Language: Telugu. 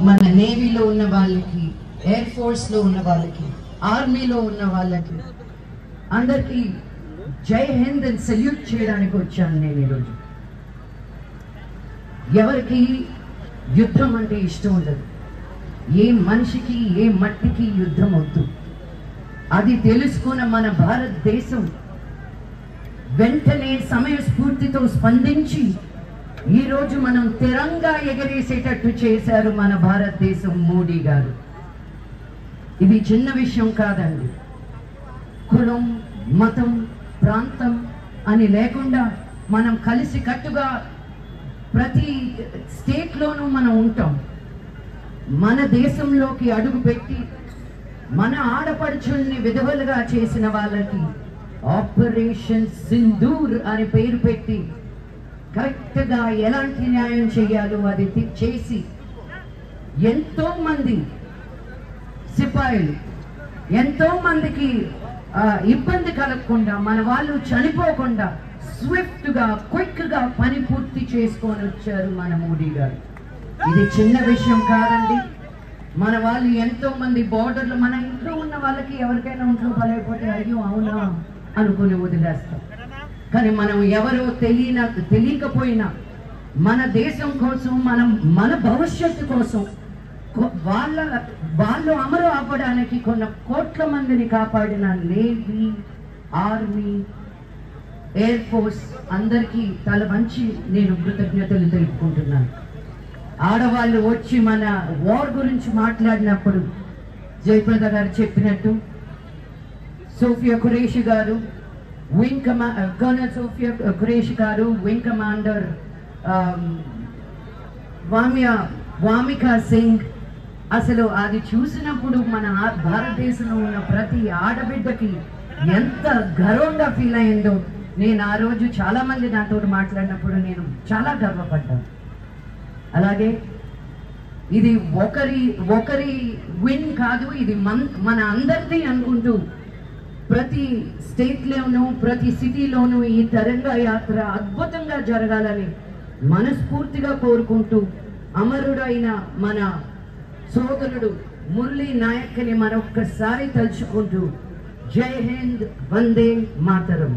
మన నేవీలో ఉన్న వాళ్ళకి, ఎయిర్ ఫోర్స్లో ఉన్న వాళ్ళకి, ఆర్మీలో ఉన్న వాళ్ళకి అందరికీ జై హింద్ అని సెల్యూట్ చేయడానికి వచ్చాను నేను ఈరోజు. ఎవరికి యుద్ధం అంటే ఇష్టం ఉండదు. ఏ మనిషికి ఏ మట్టికి యుద్ధం వద్దు. అది తెలుసుకున్న మన భారతదేశం వెంటనే సమయస్ఫూర్తితో స్పందించి ఈరోజు మనం తిరంగా ఎగరేసేటట్టు చేశారు మన భారతదేశం మోడీ గారు. ఇది చిన్న విషయం కాదండి. కులం, మతం, ప్రాంతం అని లేకుండా మనం కలిసి కట్టుగా ప్రతి స్టేట్లోనూ మనం ఉంటాం. మన దేశంలోకి అడుగుపెట్టి మన ఆడపడుచుల్ని విధవలుగా చేసిన వాళ్ళకి ఆపరేషన్ సింధూర్ అని పేరు పెట్టి కరెక్ట్గా ఎలాంటి న్యాయం చేయాలో అది చేసి ఎంతో మంది సిపాయిలు, ఎంతో మందికి ఇబ్బంది కలగకుండా, మన వాళ్ళు చనిపోకుండా స్విఫ్ట్గా, క్విక్గా పని పూర్తి చేసుకొని వచ్చారు మన మోడీ గారు. ఇది చిన్న విషయం కాదండి. మన వాళ్ళు ఎంతో మంది బోర్డర్లు, మన ఇంట్లో ఉన్న వాళ్ళకి ఎవరికైనా ఒంట్లో బలైపోతే అయ్యో అవునా అనుకుని వదిలేస్తాం. కానీ మనం ఎవరో తెలియకపోయినా మన దేశం కోసం, మన భవిష్యత్తు కోసం వాళ్ళు అమలు అవ్వడానికి కొన్ని కోట్ల మందిని కాపాడిన నేవీ, ఆర్మీ, ఎయిర్ ఫోర్స్ అందరికీ తల వంచి నేను కృతజ్ఞతలు తెలుపుకుంటున్నాను. ఆడవాళ్ళు వచ్చి మన వార్ గురించి మాట్లాడినప్పుడు జయప్రద గారు చెప్పినట్టు సోఫియా ఖురేషి గారు, కర్నల్ సోఫియా ఖురేషి గారు, వింగ్ కమాండర్ వామికా సింగ్, అసలు అది చూసినప్పుడు మన భారతదేశంలో ఉన్న ప్రతి ఆడబిడ్డకి ఎంత గర్వంగా ఫీల్ అయిందో. నేను ఆ రోజు చాలా మంది నాతో మాట్లాడినప్పుడు నేను చాలా గర్వపడ్డాను. అలాగే ఇది ఒకరి విన్ కాదు, ఇది మన అందరిది అనుకుంటూ ప్రతి స్టేట్లోనూ ప్రతి సిటీలోనూ ఈ తిరంగా యాత్ర అద్భుతంగా జరగాలని మనస్ఫూర్తిగా కోరుకుంటూ అమరుడైన మన సోదరుడు మురళీ నాయక్ని మరొక్కసారి తలుచుకుంటూ జై హింద్, వందే మాతరం.